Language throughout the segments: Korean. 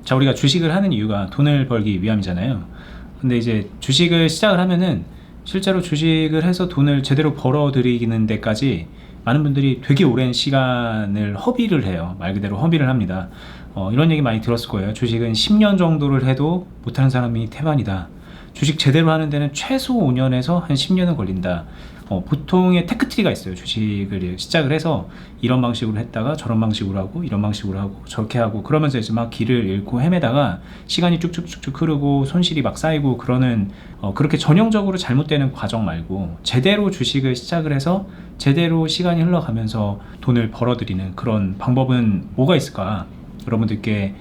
자, 우리가 주식을 하는 이유가 돈을 벌기 위함이잖아요. 근데 이제 주식을 시작을 하면은 실제로 주식을 해서 돈을 제대로 벌어들이는 데까지 많은 분들이 되게 오랜 시간을 허비를 해요. 말 그대로 허비를 합니다. 이런 얘기 많이 들었을 거예요. 주식은 10년 정도를 해도 못하는 사람이 태반이다. 주식 제대로 하는 데는 최소 5년에서 한 10년은 걸린다. 보통의 테크트리가 있어요. 주식을 시작을 해서 이런 방식으로 했다가 저런 방식으로 하고 이런 방식으로 하고 저렇게 하고 그러면서 이제 막 길을 잃고 헤매다가 시간이 쭉쭉쭉쭉 흐르고 손실이 막 쌓이고 그러는 그렇게 전형적으로 잘못되는 과정 말고 제대로 주식을 시작을 해서 제대로 시간이 흘러가면서 돈을 벌어들이는 그런 방법은 뭐가 있을까? 여러분들께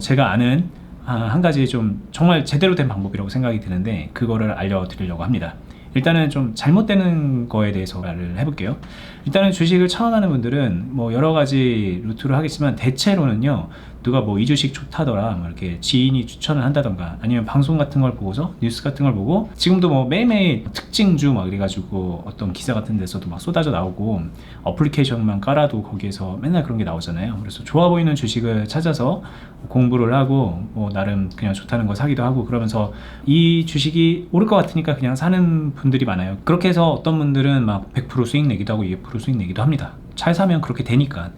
제가 아는 한 가지 좀 정말 제대로 된 방법이라고 생각이 드는데 그거를 알려드리려고 합니다. 일단은 좀 잘못되는 거에 대해서 말을 해볼게요. 일단은 주식을 처음 하는 분들은 뭐 여러 가지 루트를 하겠지만 대체로는요, 누가 뭐 이 주식 좋다더라 뭐 이렇게 지인이 추천을 한다던가 아니면 방송 같은 걸 보고서 뉴스 같은 걸 보고 지금도 뭐 매일매일 특징주 막 이래가지고 어떤 기사 같은 데서도 막 쏟아져 나오고 어플리케이션만 깔아도 거기에서 맨날 그런 게 나오잖아요. 그래서 좋아 보이는 주식을 찾아서 공부를 하고 뭐 나름 그냥 좋다는 거 사기도 하고 그러면서 이 주식이 오를 것 같으니까 그냥 사는 분들이 많아요. 그렇게 해서 어떤 분들은 막 100% 수익 내기도 하고 200% 수익 내기도 합니다. 잘 사면 그렇게 되니까.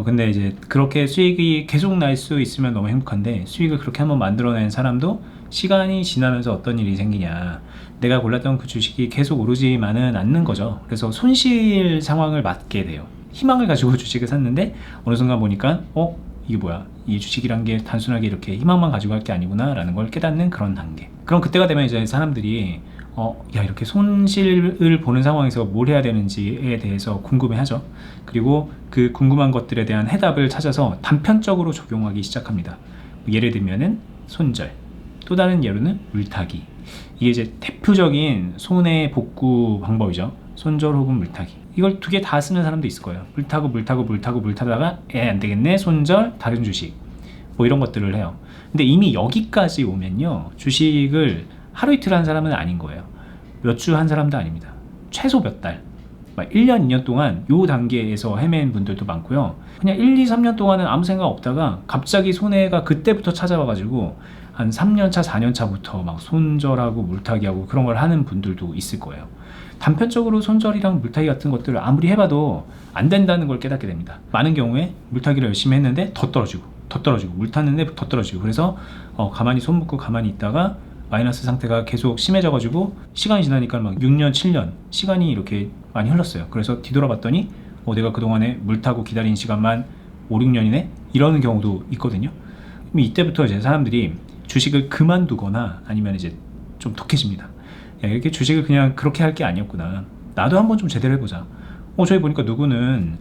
근데 이제 그렇게 수익이 계속 날 수 있으면 너무 행복한데 수익을 그렇게 한번 만들어낸 사람도 시간이 지나면서 어떤 일이 생기냐, 내가 골랐던 그 주식이 계속 오르지만은 않는 거죠. 그래서 손실 상황을 맞게 돼요. 희망을 가지고 주식을 샀는데 어느 순간 보니까 이게 뭐야, 이 주식이란 게 단순하게 이렇게 희망만 가지고 할 게 아니구나 라는 걸 깨닫는 그런 단계. 그럼 그때가 되면 이제 사람들이 야, 이렇게 손실을 보는 상황에서 뭘 해야 되는지에 대해서 궁금해하죠. 그리고 그 궁금한 것들에 대한 해답을 찾아서 단편적으로 적용하기 시작합니다. 예를 들면은 손절, 또 다른 예로는 물타기. 이게 이제 대표적인 손해 복구 방법이죠. 손절 혹은 물타기. 이걸 두 개 다 쓰는 사람도 있을 거예요. 물타다가 안 되겠네, 손절, 다른 주식 뭐 이런 것들을 해요. 근데 이미 여기까지 오면요, 주식을 하루 이틀 한 사람은 아닌 거예요. 몇 주 한 사람도 아닙니다. 최소 몇 달, 막 1년, 2년 동안 요 단계에서 헤맨 분들도 많고요. 그냥 1, 2, 3년 동안은 아무 생각 없다가 갑자기 손해가 그때부터 찾아와가지고 한 3년차, 4년차부터 막 손절하고 물타기하고 그런 걸 하는 분들도 있을 거예요. 단편적으로 손절이랑 물타기 같은 것들을 아무리 해봐도 안 된다는 걸 깨닫게 됩니다. 많은 경우에 물타기를 열심히 했는데 더 떨어지고 물 탔는데 더 떨어지고 그래서 가만히 손 묶고 가만히 있다가 마이너스 상태가 계속 심해져가지고 시간이 지나니까 막 6년, 7년 시간이 이렇게 많이 흘렀어요. 그래서 뒤돌아봤더니 내가 그동안에 물 타고 기다린 시간만 5, 6년이네? 이러는 경우도 있거든요. 그럼 이때부터 이제 사람들이 주식을 그만두거나 아니면 이제 좀 독해집니다. 야, 이렇게 주식을 그냥 그렇게 할 게 아니었구나. 나도 한번 좀 제대로 해보자. 저기 보니까 누구는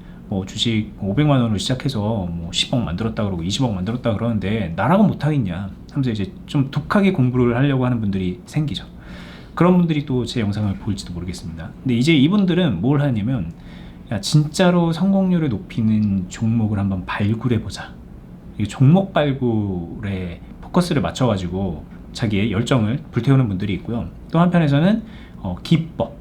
주식 500만 원으로 시작해서 10억 만들었다 그러고 20억 만들었다 그러는데 나라고 못하겠냐 하면서 이제 좀 독하게 공부를 하려고 하는 분들이 생기죠. 그런 분들이 또 제 영상을 볼지도 모르겠습니다. 근데 이제 이분들은 뭘 하냐면, 야, 진짜로 성공률을 높이는 종목을 한번 발굴해보자. 종목 발굴에 포커스를 맞춰가지고 자기의 열정을 불태우는 분들이 있고요. 또 한편에서는 기법,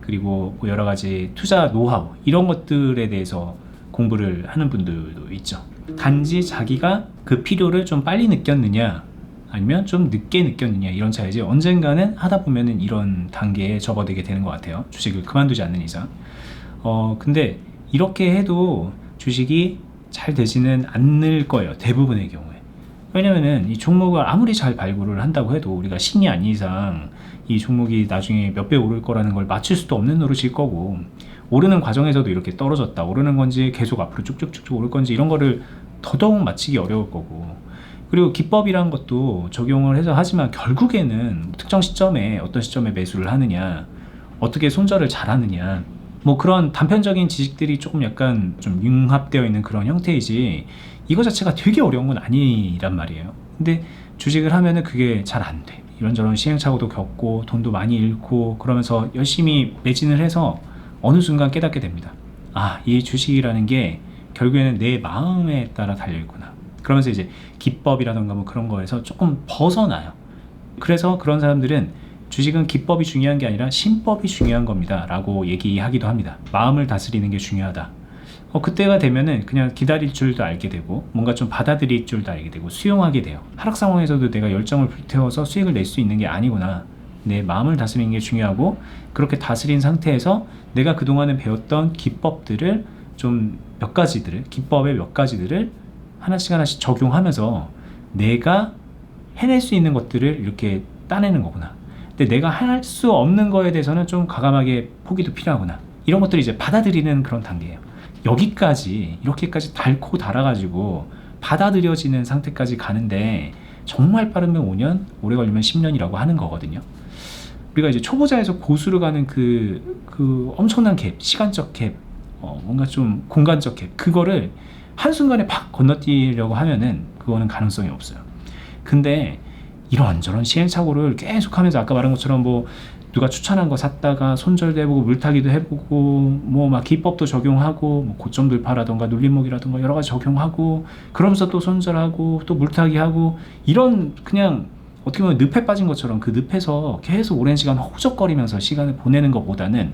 그리고 여러 가지 투자 노하우 이런 것들에 대해서 공부를 하는 분들도 있죠. 단지 자기가 그 필요를 좀 빨리 느꼈느냐 아니면 좀 늦게 느꼈느냐 이런 차이지, 언젠가는 하다 보면은 이런 단계에 접어들게 되는 것 같아요. 주식을 그만두지 않는 이상. 근데 이렇게 해도 주식이 잘 되지는 않을 거예요, 대부분의 경우에. 왜냐면은 이 종목을 아무리 잘 발굴을 한다고 해도 우리가 신이 아닌 이상 이 종목이 나중에 몇 배 오를 거라는 걸 맞출 수도 없는 노릇일 거고, 오르는 과정에서도 이렇게 떨어졌다 오르는 건지 계속 앞으로 쭉쭉쭉 오를 건지 이런 거를 더더욱 맞히기 어려울 거고, 그리고 기법이란 것도 적용을 해서 하지만 결국에는 특정 시점에 어떤 시점에 매수를 하느냐, 어떻게 손절을 잘 하느냐, 그런 단편적인 지식들이 조금 약간 좀 융합되어 있는 그런 형태이지 이거 자체가 되게 어려운 건 아니란 말이에요. 근데 주식을 하면은 그게 잘 안 돼. 이런저런 시행착오도 겪고 돈도 많이 잃고 그러면서 열심히 매진을 해서 어느 순간 깨닫게 됩니다. 이 주식이라는 게 결국에는 내 마음에 따라 달려있구나. 그러면서 이제 기법이라던가 그런 거에서 조금 벗어나요. 그래서 그런 사람들은 주식은 기법이 중요한 게 아니라 신법이 중요한 겁니다 라고 얘기하기도 합니다. 마음을 다스리는 게 중요하다. 그때가 되면은 그냥 기다릴 줄도 알게 되고 뭔가 좀 받아들일 줄도 알게 되고 수용하게 돼요. 하락 상황에서도 내가 열정을 불태워서 수익을 낼 수 있는 게 아니구나, 내 마음을 다스리는 게 중요하고, 그렇게 다스린 상태에서 내가 그동안에 배웠던 기법들을 좀 몇 가지들을, 기법의 몇 가지들을 하나씩 하나씩 적용하면서 내가 해낼 수 있는 것들을 이렇게 따내는 거구나. 근데 내가 할 수 없는 거에 대해서는 좀 과감하게 포기도 필요하구나. 이런 것들을 이제 받아들이는 그런 단계예요. 여기까지 이렇게까지 닳고 달아가지고 받아들여지는 상태까지 가는데 정말 빠르면 5년, 오래 걸리면 10년이라고 하는 거거든요. 우리가 이제 초보자에서 고수를 가는 그 엄청난 갭, 시간적 갭, 뭔가 좀 공간적 갭, 그거를 한순간에 팍 건너뛰려고 하면은 그거는 가능성이 없어요. 근데 이런저런 시행착오를 계속하면서 아까 말한 것처럼 뭐 누가 추천한 거 샀다가 손절도 해보고 물타기도 해보고 뭐 막 기법도 적용하고 뭐 고점 돌파라던가 눌림목이라던가 여러 가지 적용하고 그러면서 또 손절하고 또 물타기하고, 이런 그냥 어떻게 보면 늪에 빠진 것처럼 그 늪에서 계속 오랜 시간 허우적거리면서 시간을 보내는 것보다는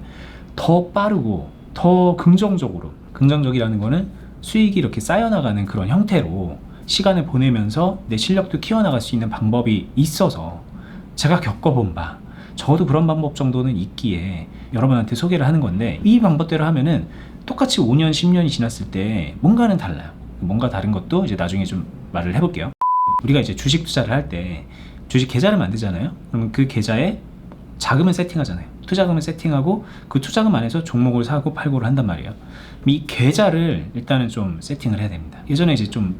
더 빠르고 더 긍정적이라는 거는 수익이 이렇게 쌓여나가는 그런 형태로 시간을 보내면서 내 실력도 키워나갈 수 있는 방법이 있어서 제가 겪어본 바, 적어도 그런 방법 정도는 있기에 여러분한테 소개를 하는 건데, 이 방법대로 하면은 똑같이 5년, 10년이 지났을 때 뭔가는 달라요. 뭔가 다른 것도 이제 나중에 좀 말을 해볼게요. 우리가 이제 주식 투자를 할 때 주식 계좌를 만들잖아요. 그러면 그 계좌에 자금을 세팅하잖아요. 투자금을 세팅하고 그 투자금 안에서 종목을 사고 팔고를 한단 말이에요. 이 계좌를 일단은 좀 세팅을 해야 됩니다. 예전에 이제 좀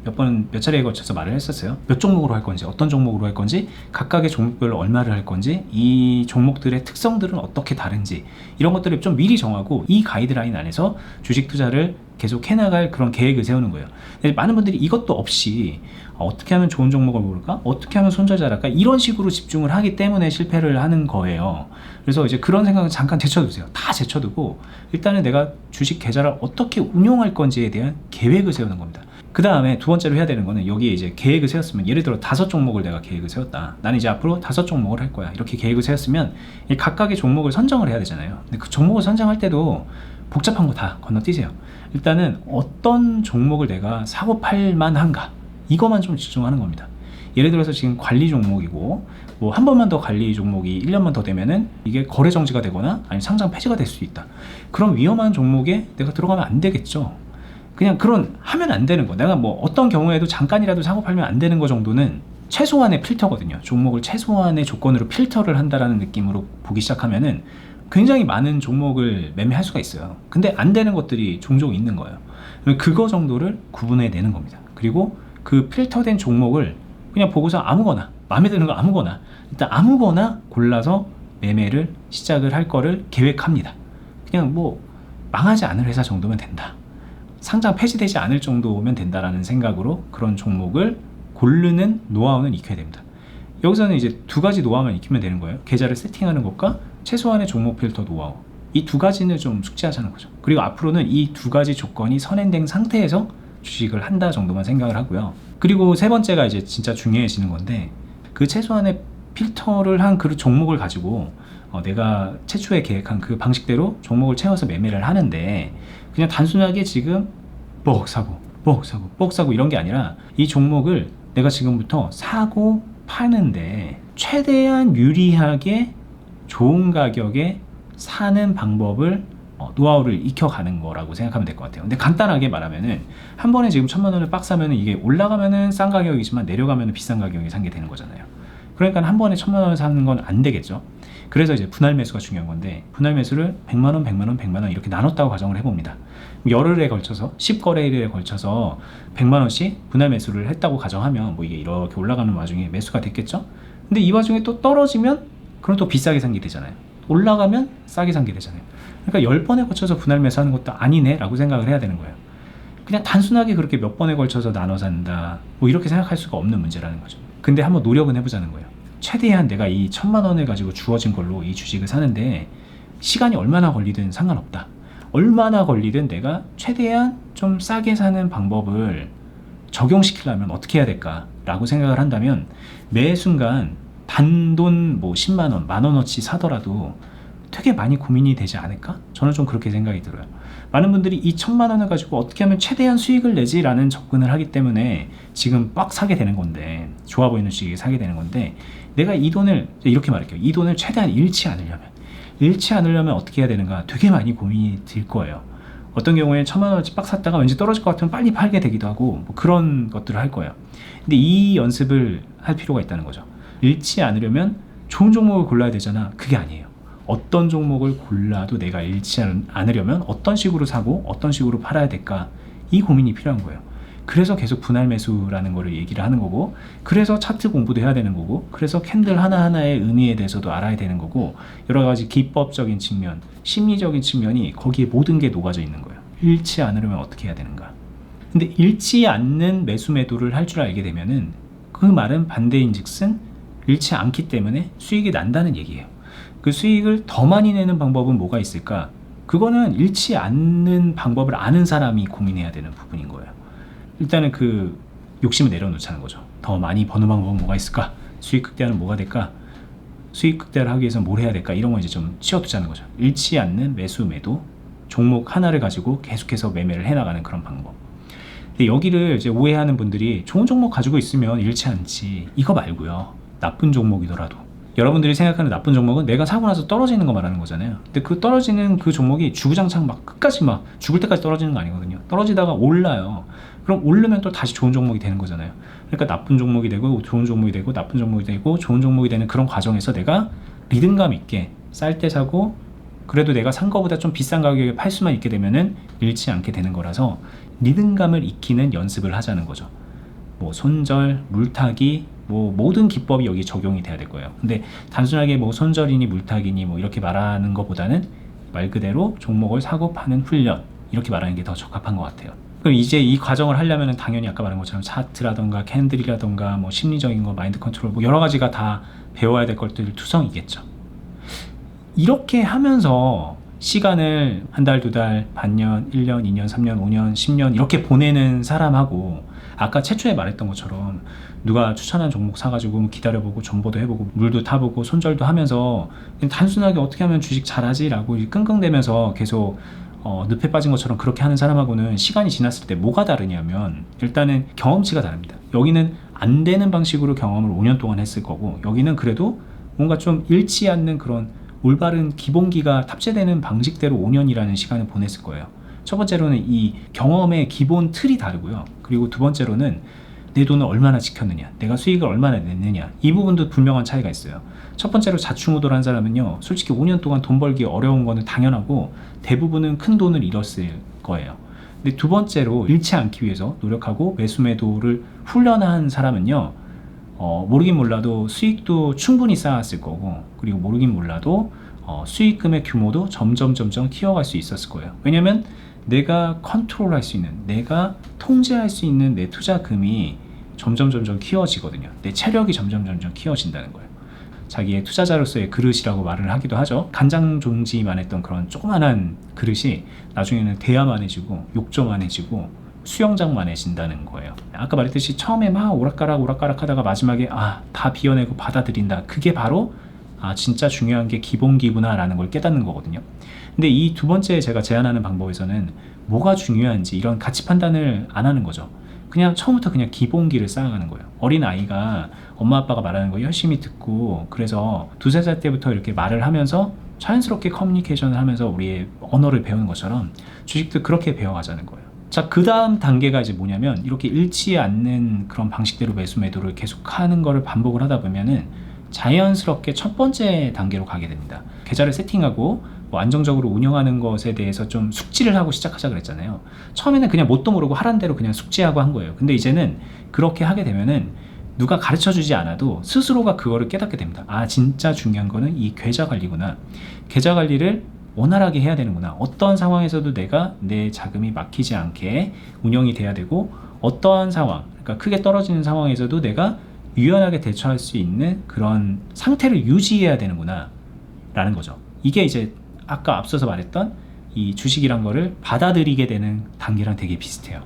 몇 차례에 걸쳐서 말을 했었어요. 몇 종목으로 할 건지, 어떤 종목으로 할 건지, 각각의 종목별로 얼마를 할 건지, 이 종목들의 특성들은 어떻게 다른지, 이런 것들을 좀 미리 정하고 이 가이드라인 안에서 주식 투자를 계속 해나갈 그런 계획을 세우는 거예요. 근데 많은 분들이 이것도 없이 어떻게 하면 좋은 종목을 고를까? 어떻게 하면 손절 잘할까? 이런 식으로 집중을 하기 때문에 실패를 하는 거예요. 그래서 이제 그런 생각은 잠깐 제쳐두세요. 다 제쳐두고 일단은 내가 주식 계좌를 어떻게 운용할 건지에 대한 계획을 세우는 겁니다. 그 다음에 두 번째로 해야 되는 거는, 여기에 이제 계획을 세웠으면, 예를 들어 5종목을 내가 계획을 세웠다. 나는 이제 앞으로 5종목을 할 거야. 이렇게 계획을 세웠으면 이 각각의 종목을 선정을 해야 되잖아요. 근데 그 종목을 선정할 때도 복잡한 거 다 건너뛰세요. 일단은 어떤 종목을 내가 사고 팔만 한가, 이것만 좀 집중하는 겁니다. 예를 들어서 지금 관리 종목이고 뭐 한 번만 더 관리 종목이 1년만 더 되면은 이게 거래 정지가 되거나 아니면 상장 폐지가 될 수도 있다. 그런 위험한 종목에 내가 들어가면 안 되겠죠. 그냥 그런 하면 안 되는 거, 내가 뭐 어떤 경우에도 잠깐이라도 사고 팔면 안 되는 거 정도는 최소한의 필터거든요. 종목을 최소한의 조건으로 필터를 한다라는 느낌으로 보기 시작하면은 굉장히 많은 종목을 매매할 수가 있어요. 근데 안 되는 것들이 종종 있는 거예요. 그거 정도를 구분해 내는 겁니다. 그리고 그 필터된 종목을 그냥 보고서 아무거나, 마음에 드는 거 아무거나, 일단 아무거나 골라서 매매를 시작을 할 거를 계획합니다. 그냥 뭐 망하지 않을 회사 정도면 된다, 상장 폐지되지 않을 정도면 된다라는 생각으로 그런 종목을 고르는 노하우는 익혀야 됩니다. 여기서는 이제 두 가지 노하우만 익히면 되는 거예요. 계좌를 세팅하는 것과 최소한의 종목 필터 노하우, 이 두 가지는 좀 숙지하자는 거죠. 그리고 앞으로는 이 두 가지 조건이 선행된 상태에서 주식을 한다 정도만 생각을 하고요. 그리고 세 번째가 이제 진짜 중요해지는 건데, 그 최소한의 필터를 한 그 종목을 가지고 내가 최초에 계획한 그 방식대로 종목을 채워서 매매를 하는데, 그냥 단순하게 지금 뻑 사고 이런 게 아니라 이 종목을 내가 지금부터 사고 파는데 최대한 유리하게 좋은 가격에 사는 방법을 노하우를 익혀가는 거라고 생각하면 될 것 같아요. 근데 간단하게 말하면은 한 번에 지금 1,000만 원을 빡 사면은 이게 올라가면은 싼 가격이지만 내려가면은 비싼 가격에 산 게 되는 거잖아요. 그러니까 한 번에 1,000만 원을 사는 건 안 되겠죠. 그래서 이제 분할 매수가 중요한 건데, 분할 매수를 100만 원, 100만 원, 100만 원 이렇게 나눴다고 가정을 해봅니다. 열흘에 걸쳐서 10거래일에 걸쳐서 100만 원씩 분할 매수를 했다고 가정하면 뭐 이게 이렇게 올라가는 와중에 매수가 됐겠죠. 근데 이 와중에 또 떨어지면 그럼 또 비싸게 산 게 되잖아요. 올라가면 싸게 산 게 되잖아요. 그러니까 10번에 걸쳐서 분할 매수하는 것도 아니네 라고 생각을 해야 되는 거예요. 그냥 단순하게 그렇게 몇 번에 걸쳐서 나눠 산다, 뭐 이렇게 생각할 수가 없는 문제라는 거죠. 근데 한번 노력은 해보자는 거예요. 최대한 내가 이 1,000만 원을 가지고 주어진 걸로 이 주식을 사는데 시간이 얼마나 걸리든 상관없다. 얼마나 걸리든 내가 최대한 좀 싸게 사는 방법을 적용시키려면 어떻게 해야 될까 라고 생각을 한다면, 매 순간 단돈 뭐 10만원, 만원어치 사더라도 되게 많이 고민이 되지 않을까? 저는 좀 그렇게 생각이 들어요. 많은 분들이 이 1,000만 원을 가지고 어떻게 하면 최대한 수익을 내지라는 접근을 하기 때문에 지금 빡 사게 되는 건데, 좋아 보이는 주식을 사게 되는 건데, 내가 이 돈을 이렇게 말할게요. 이 돈을 최대한 잃지 않으려면 어떻게 해야 되는가 되게 많이 고민이 들 거예요. 어떤 경우에 1,000만 원어치 빡 샀다가 왠지 떨어질 것 같으면 빨리 팔게 되기도 하고, 뭐 그런 것들을 할 거예요. 근데 이 연습을 할 필요가 있다는 거죠. 잃지 않으려면 좋은 종목을 골라야 되잖아. 그게 아니에요. 어떤 종목을 골라도 내가 잃지 않으려면 어떤 식으로 사고 어떤 식으로 팔아야 될까, 이 고민이 필요한 거예요. 그래서 계속 분할 매수라는 거를 얘기를 하는 거고, 그래서 차트 공부도 해야 되는 거고, 그래서 캔들 하나하나의 의미에 대해서도 알아야 되는 거고, 여러 가지 기법적인 측면, 심리적인 측면이 거기에 모든 게 녹아져 있는 거예요. 잃지 않으려면 어떻게 해야 되는가. 근데 잃지 않는 매수 매도를 할 줄 알게 되면은 그 말은 반대인즉슨 잃지 않기 때문에 수익이 난다는 얘기예요. 그 수익을 더 많이 내는 방법은 뭐가 있을까? 그거는 잃지 않는 방법을 아는 사람이 고민해야 되는 부분인 거예요. 일단은 그 욕심을 내려놓자는 거죠. 더 많이 버는 방법은 뭐가 있을까? 수익 극대화는 뭐가 될까? 수익 극대화를 하기 위해서 뭘 해야 될까? 이런 거 이제 좀 치워두자는 거죠. 잃지 않는 매수 매도, 종목 하나를 가지고 계속해서 매매를 해나가는 그런 방법. 근데 여기를 이제 오해하는 분들이 좋은 종목 가지고 있으면 잃지 않지, 이거 말고요. 나쁜 종목이더라도, 여러분들이 생각하는 나쁜 종목은 내가 사고 나서 떨어지는 거 말하는 거잖아요. 근데 그 떨어지는 그 종목이 주구장창 막 끝까지 막 죽을 때까지 떨어지는 거 아니거든요. 떨어지다가 올라요. 그럼 오르면 또 다시 좋은 종목이 되는 거잖아요. 그러니까 나쁜 종목이 되고 좋은 종목이 되고 나쁜 종목이 되고 좋은 종목이 되는 그런 과정에서 내가 리듬감 있게 쌀 때 사고, 그래도 내가 산 거보다 좀 비싼 가격에 팔 수만 있게 되면은 잃지 않게 되는 거라서 리듬감을 익히는 연습을 하자는 거죠. 뭐 손절, 물타기, 뭐 모든 기법이 여기 적용이 돼야 될 거예요. 근데 단순하게 뭐 손절이니 물타기니 뭐 이렇게 말하는 것보다는 말 그대로 종목을 사고 파는 훈련, 이렇게 말하는 게 더 적합한 것 같아요. 그럼 이제 이 과정을 하려면 당연히 아까 말한 것처럼 차트라던가 캔들이라던가 뭐 심리적인 거, 마인드 컨트롤, 뭐 여러 가지가 다 배워야 될 것들 투성이겠죠. 이렇게 하면서 시간을 한 달, 두 달, 반년, 1년, 2년, 3년, 5년, 10년 이렇게 보내는 사람하고, 아까 최초에 말했던 것처럼 누가 추천한 종목 사가지고 기다려보고 정보도 해보고 물도 타보고 손절도 하면서 그냥 단순하게 어떻게 하면 주식 잘하지 라고 끙끙대면서 계속 늪에 빠진 것처럼 그렇게 하는 사람하고는 시간이 지났을 때 뭐가 다르냐면, 일단은 경험치가 다릅니다. 여기는 안 되는 방식으로 경험을 5년 동안 했을 거고, 여기는 그래도 뭔가 좀 잃지 않는 그런 올바른 기본기가 탑재되는 방식대로 5년이라는 시간을 보냈을 거예요. 첫 번째로는 이 경험의 기본 틀이 다르고요. 그리고 두 번째로는 내 돈을 얼마나 지켰느냐, 내가 수익을 얼마나 냈느냐, 이 부분도 분명한 차이가 있어요. 첫 번째로 자충우돌한 사람은요, 솔직히 5년 동안 돈 벌기 어려운 거는 당연하고 대부분은 큰 돈을 잃었을 거예요. 근데 두 번째로 잃지 않기 위해서 노력하고 매수 매도를 훈련한 사람은요, 모르긴 몰라도 수익도 충분히 쌓았을 거고, 그리고 모르긴 몰라도 수익금의 규모도 점점 키워갈 수 있었을 거예요. 왜냐면 내가 컨트롤할 수 있는, 내가 통제할 수 있는 내 투자금이 점점 키워지거든요. 내 체력이 점점 키워진다는 거예요. 자기의 투자자로서의 그릇이라고 말을 하기도 하죠. 간장종지만 했던 그런 조그만한 그릇이 나중에는 대야만해지고 욕조만해지고 수영장만해진다는 거예요. 아까 말했듯이 처음에 막 오락가락 하다가 마지막에 다 비워내고 받아들인다. 그게 바로 진짜 중요한 게 기본기구나 라는 걸 깨닫는 거거든요. 근데 이 두 번째 제가 제안하는 방법에서는 뭐가 중요한지 이런 가치 판단을 안 하는 거죠. 그냥 처음부터 그냥 기본기를 쌓아가는 거예요. 어린 아이가 엄마 아빠가 말하는 거 열심히 듣고, 그래서 2-3살 때부터 이렇게 말을 하면서 자연스럽게 커뮤니케이션을 하면서 우리의 언어를 배우는 것처럼 주식도 그렇게 배워가자는 거예요. 자, 그 다음 단계가 이제 뭐냐면, 이렇게 잃지 않는 그런 방식대로 매수 매도를 계속 하는 거를 반복을 하다 보면은 자연스럽게 첫 번째 단계로 가게 됩니다. 계좌를 세팅하고 뭐 안정적으로 운영하는 것에 대해서 좀 숙지를 하고 시작하자 그랬잖아요. 처음에는 그냥 뭣도 모르고 하란 대로 그냥 숙지하고 한 거예요. 근데 이제는 그렇게 하게 되면은 누가 가르쳐 주지 않아도 스스로가 그거를 깨닫게 됩니다. 진짜 중요한 거는 이 계좌 관리구나. 계좌 관리를 원활하게 해야 되는구나. 어떠한 상황에서도 내가 내 자금이 막히지 않게 운영이 돼야 되고, 어떠한 상황, 그러니까 크게 떨어지는 상황에서도 내가 유연하게 대처할 수 있는 그런 상태를 유지해야 되는구나 라는 거죠. 이게 이제 아까 앞서서 말했던 이 주식이란 거를 받아들이게 되는 단계랑 되게 비슷해요.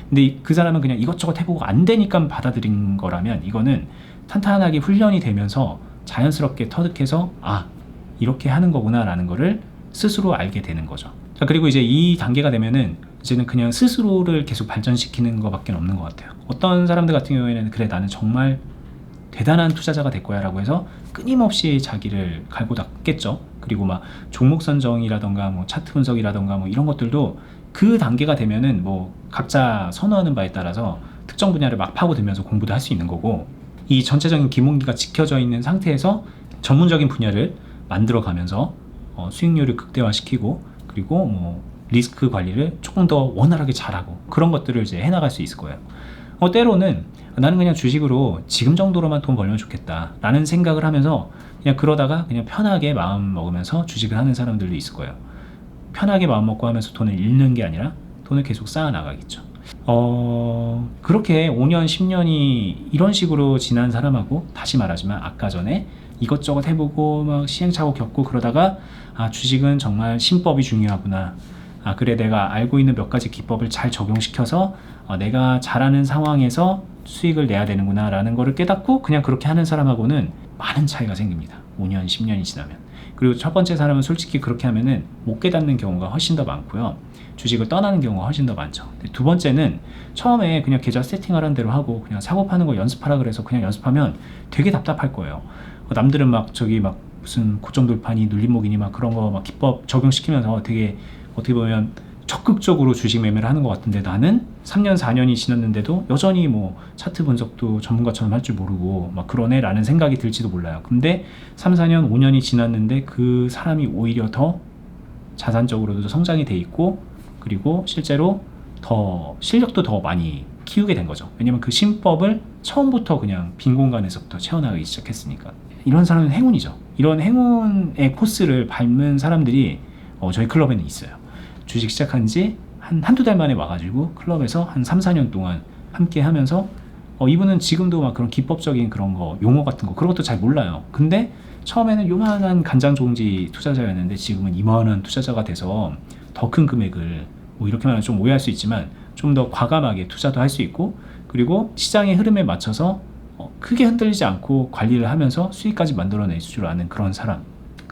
근데 그 사람은 그냥 이것저것 해보고 안 되니까 받아들인 거라면, 이거는 탄탄하게 훈련이 되면서 자연스럽게 터득해서 이렇게 하는 거구나 라는 거를 스스로 알게 되는 거죠. 자, 그리고 이제 이 단계가 되면은 이제는 그냥 스스로를 계속 발전시키는 것밖에 없는 것 같아요. 어떤 사람들 같은 경우에는 그래 나는 정말 대단한 투자자가 될 거야 라고 해서 끊임없이 자기를 갈고 닦겠죠. 그리고 막 종목 선정이라던가 뭐 차트 분석이라던가 뭐 이런 것들도 그 단계가 되면은 뭐 각자 선호하는 바에 따라서 특정 분야를 막 파고들면서 공부도 할 수 있는 거고, 이 전체적인 기본기가 지켜져 있는 상태에서 전문적인 분야를 만들어 가면서 수익률을 극대화시키고, 그리고 뭐 리스크 관리를 조금 더 원활하게 잘하고, 그런 것들을 이제 해나갈 수 있을 거예요. 때로는 나는 그냥 주식으로 지금 정도로만 돈 벌면 좋겠다 라는 생각을 하면서 그냥 그러다가 그냥 편하게 마음 먹으면서 주식을 하는 사람들도 있을 거예요. 편하게 마음 먹고 하면서 돈을 잃는 게 아니라 돈을 계속 쌓아 나가겠죠. 그렇게 5년 10년이 이런 식으로 지난 사람하고, 다시 말하지만 아까 전에 이것저것 해보고 막 시행착오 겪고 그러다가 주식은 정말 신법이 중요하구나, 그래 내가 알고 있는 몇 가지 기법을 잘 적용시켜서 내가 잘하는 상황에서 수익을 내야 되는구나 라는 거를 깨닫고 그냥 그렇게 하는 사람하고는 많은 차이가 생깁니다. 5년 10년이 지나면. 그리고 첫 번째 사람은 솔직히 그렇게 하면은 못 깨닫는 경우가 훨씬 더 많고요, 주식을 떠나는 경우가 훨씬 더 많죠. 두 번째는 처음에 그냥 계좌 세팅하라는 대로 하고 그냥 사고 파는 거 연습하라 그래서 그냥 연습하면 되게 답답할 거예요. 남들은 막 저기 막 무슨 고점 돌파니 눌림목이니 막 그런 거 막 기법 적용시키면서 되게 어떻게 보면 적극적으로 주식 매매를 하는 것 같은데, 나는 3년 4년이 지났는데도 여전히 뭐 차트 분석도 전문가처럼 할 줄 모르고 막 그러네 라는 생각이 들지도 몰라요. 근데 3, 4년, 5년이 지났는데 그 사람이 오히려 더 자산적으로도 성장이 돼 있고, 그리고 실제로 더 실력도 더 많이 키우게 된 거죠. 왜냐면 그 신법을 처음부터 그냥 빈 공간에서부터 채워나가기 시작했으니까. 이런 사람은 행운이죠. 이런 행운의 코스를 밟는 사람들이 저희 클럽에는 있어요. 주식 시작한 지 한두 달 만에 와가지고 클럽에서 한 3, 4년 동안 함께 하면서 이분은 지금도 막 그런 기법적인 그런 거, 용어 같은 거, 그런 것도 잘 몰라요. 근데 처음에는 요만한 간장종지 투자자였는데 지금은 이만한 투자자가 돼서 더 큰 금액을, 뭐 이렇게 말하면 좀 오해할 수 있지만 좀 더 과감하게 투자도 할 수 있고, 그리고 시장의 흐름에 맞춰서 크게 흔들리지 않고 관리를 하면서 수익까지 만들어낼 줄 아는 그런 사람.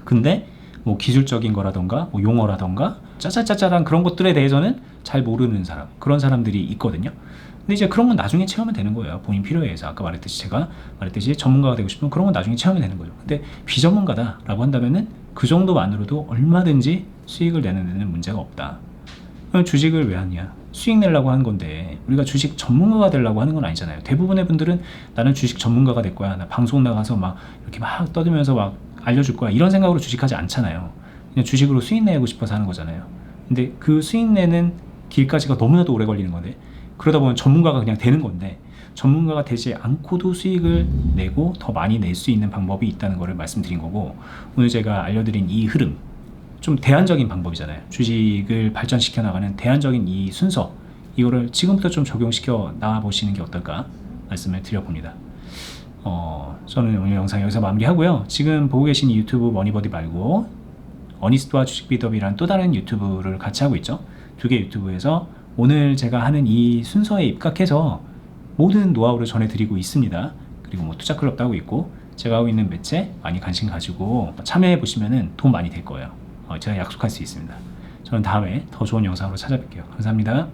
근데 뭐 기술적인 거라던가 뭐 용어라던가 짜잘짜잘한 그런 것들에 대해서는 잘 모르는 사람, 그런 사람들이 있거든요. 근데 이제 그런 건 나중에 채우면 되는 거예요. 본인 필요에 의해서. 아까 말했듯이, 제가 말했듯이 전문가가 되고 싶으면 그런 건 나중에 채우면 되는 거죠. 근데 비전문가다 라고 한다면은 그 정도만으로도 얼마든지 수익을 내는 데는 문제가 없다. 그럼 주식을 왜 하냐? 수익 내려고 하는 건데, 우리가 주식 전문가가 되려고 하는 건 아니잖아요. 대부분의 분들은 나는 주식 전문가가 될 거야, 나 방송 나가서 막 이렇게 막 떠들면서 막 알려줄 거야, 이런 생각으로 주식하지 않잖아요. 그냥 주식으로 수익 내고 싶어서 하는 거잖아요. 근데 그 수익 내는 길까지가 너무나도 오래 걸리는 건데, 그러다 보면 전문가가 그냥 되는 건데, 전문가가 되지 않고도 수익을 내고 더 많이 낼 수 있는 방법이 있다는 것을 말씀드린 거고, 오늘 제가 알려드린 이 흐름, 좀 대안적인 방법이잖아요. 주식을 발전시켜 나가는 대안적인 이 순서, 이거를 지금부터 좀 적용시켜 나가 보시는 게 어떨까 말씀을 드려봅니다. 저는 오늘 영상 여기서 마무리하고요. 지금 보고 계신 이 유튜브 머니버디 말고 어니스트와 주식비더비라는 또 다른 유튜브를 같이 하고 있죠. 두 개 유튜브에서 오늘 제가 하는 이 순서에 입각해서 모든 노하우를 전해드리고 있습니다. 그리고 뭐 투자클럽도 하고 있고, 제가 하고 있는 매체 많이 관심 가지고 참여해 보시면은 돈 많이 될 거예요. 제가 약속할 수 있습니다. 저는 다음에 더 좋은 영상으로 찾아뵐게요. 감사합니다.